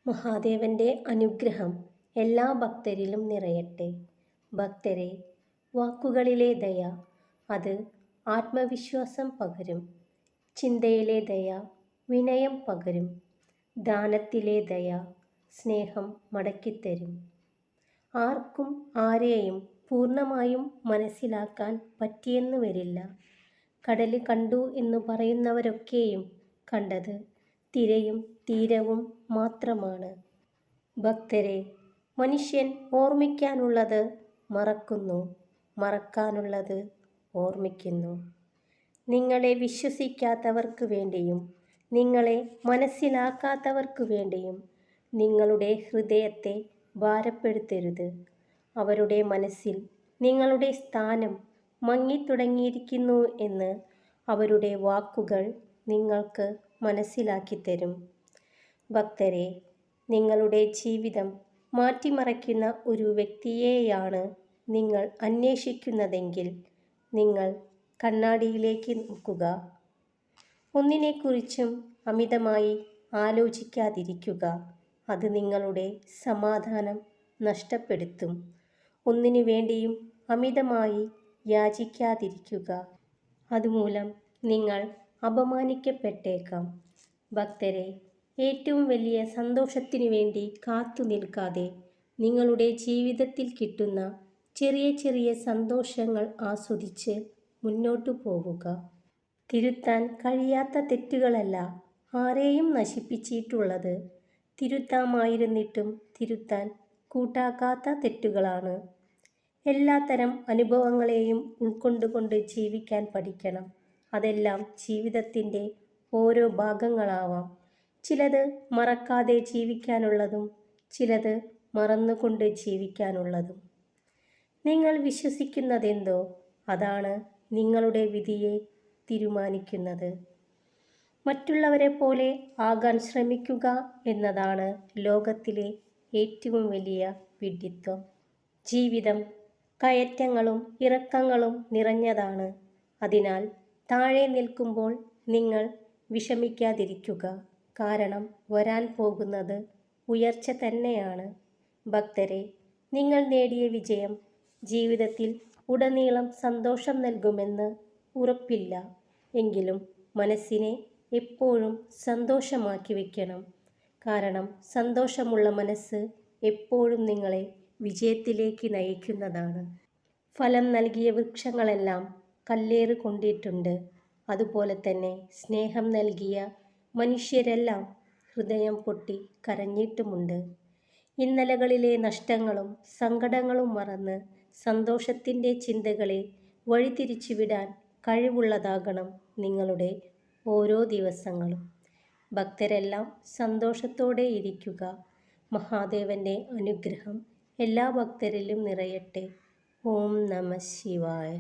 മഹാദേവന്റെ അനുഗ്രഹം എല്ലാ ഭക്തരിലും നിറയട്ടെ. ഭക്തരെ, വാക്കുകളിലെ ദയ അത് ആത്മവിശ്വാസം പകരും. ചിന്തയിലെ ദയ വിനയം പകരും. ദാനത്തിലെ ദയ സ്നേഹം മടക്കിത്തരും. ആർക്കും ആരെയും പൂർണ്ണമായും മനസ്സിലാക്കാൻ പറ്റിയെന്ന് വരില്ല. കടല് കണ്ടു എന്ന് പറയുന്നവരൊക്കെയും കണ്ടത് തിരയും തീരവും മാത്രമാണ്. ഭക്തരെ, മനുഷ്യൻ ഓർമ്മിക്കാനുള്ളത് മറക്കുന്നു, മറക്കാനുള്ളത് ഓർമ്മിക്കുന്നു. നിങ്ങളെ വിശ്വസിക്കാത്തവർക്ക് വേണ്ടിയും നിങ്ങളെ മനസ്സിലാക്കാത്തവർക്ക് വേണ്ടിയും നിങ്ങളുടെ ഹൃദയത്തെ ഭാരപ്പെടുത്തരുത്. അവരുടെ മനസ്സിൽ നിങ്ങളുടെ സ്ഥാനം മങ്ങിത്തുടങ്ങിയിരിക്കുന്നു എന്ന് അവരുടെ വാക്കുകൾ നിങ്ങൾക്ക് മനസ്സിലാക്കിത്തരും. ഭക്തരെ, നിങ്ങളുടെ ജീവിതം മാറ്റിമറിക്കുന്ന ഒരു വ്യക്തിയെയാണ് നിങ്ങൾ അന്വേഷിക്കുന്നതെങ്കിൽ നിങ്ങൾ കണ്ണാടിയിലേക്ക് നോക്കുക. ഒന്നിനെക്കുറിച്ചും അമിതമായി ആലോചിക്കാതിരിക്കുക. അത് നിങ്ങളുടെ സമാധാനം നഷ്ടപ്പെടുത്തും. ഒന്നിനു വേണ്ടിയും അമിതമായി യാചിക്കാതിരിക്കുക. അതുമൂലം നിങ്ങൾ അപമാനിക്കപ്പെട്ടേക്കാം. ഭക്തരെ, ഏറ്റവും വലിയ സന്തോഷത്തിനു വേണ്ടി കാത്തു നിൽക്കാതെ നിങ്ങളുടെ ജീവിതത്തിൽ കിട്ടുന്ന ചെറിയ ചെറിയ സന്തോഷങ്ങൾ ആസ്വദിച്ച് മുന്നോട്ടു പോവുക. തിരുത്താൻ കഴിയാത്ത തെറ്റുകളല്ല ആരെയും നശിപ്പിച്ചിട്ടുള്ളത്. തിരുത്താമായിരുന്നിട്ടും തിരുത്താൻ കൂട്ടാക്കാത്ത തെറ്റുകളാണ്. എല്ലാത്തരം അനുഭവങ്ങളെയും ഉൾക്കൊണ്ടുകൊണ്ട് ജീവിക്കാൻ പഠിക്കണം. അതെല്ലാം ജീവിതത്തിൻ്റെ ഓരോ ഭാഗങ്ങളാവാം. ചിലത് മറക്കാതെ ജീവിക്കാനുള്ളതും ചിലത് മറന്നുകൊണ്ട് ജീവിക്കാനുള്ളതും. നിങ്ങൾ വിശ്വസിക്കുന്നതെന്തോ അതാണ് നിങ്ങളുടെ വിധിയെ തീരുമാനിക്കുന്നത്. മറ്റുള്ളവരെ പോലെ ആകാൻ ശ്രമിക്കുക എന്നതാണ് ലോകത്തിലെ ഏറ്റവും വലിയ വിഡ്ഢിത്തം. ജീവിതം കയറ്റങ്ങളും ഇറക്കങ്ങളും നിറഞ്ഞതാണ്. അതിനാൽ താഴെ നിൽക്കുമ്പോൾ നിങ്ങൾ വിഷമിക്കാതിരിക്കുക. കാരണം വരാൻ പോകുന്നത് ഉയർച്ച തന്നെയാണ്. ഭക്തരെ, നിങ്ങൾ നേടിയ വിജയം ജീവിതത്തിൽ ഉടനീളം സന്തോഷം നൽകുമെന്ന് ഉറപ്പില്ല. എങ്കിലും മനസ്സിനെ എപ്പോഴും സന്തോഷമാക്കി വയ്ക്കണം. കാരണം സന്തോഷമുള്ള മനസ്സ് എപ്പോഴും നിങ്ങളെ വിജയത്തിലേക്ക് നയിക്കുന്നതാണ്. ഫലം നൽകിയ വൃക്ഷങ്ങളെല്ലാം കല്ലേറ് കൊണ്ടിട്ടുണ്ട്. അതുപോലെ തന്നെ സ്നേഹം നൽകിയ മനുഷ്യരെല്ലാം ഹൃദയം പൊട്ടി കരഞ്ഞിട്ടുമുണ്ട്. ഇന്നലകളിലെ നഷ്ടങ്ങളും സങ്കടങ്ങളും മറന്ന് സന്തോഷത്തിൻ്റെ ചിന്തകളെ വഴിതിരിച്ചുവിടാൻ കഴിവുള്ളതാകണം നിങ്ങളുടെ ഓരോ ദിവസങ്ങളും. ഭക്തരെല്ലാം സന്തോഷത്തോടെ ഇരിക്കുക. മഹാദേവന്റെ അനുഗ്രഹം എല്ലാ ഭക്തരിലും നിറയട്ടെ. ഓം നമഃ ശിവായ.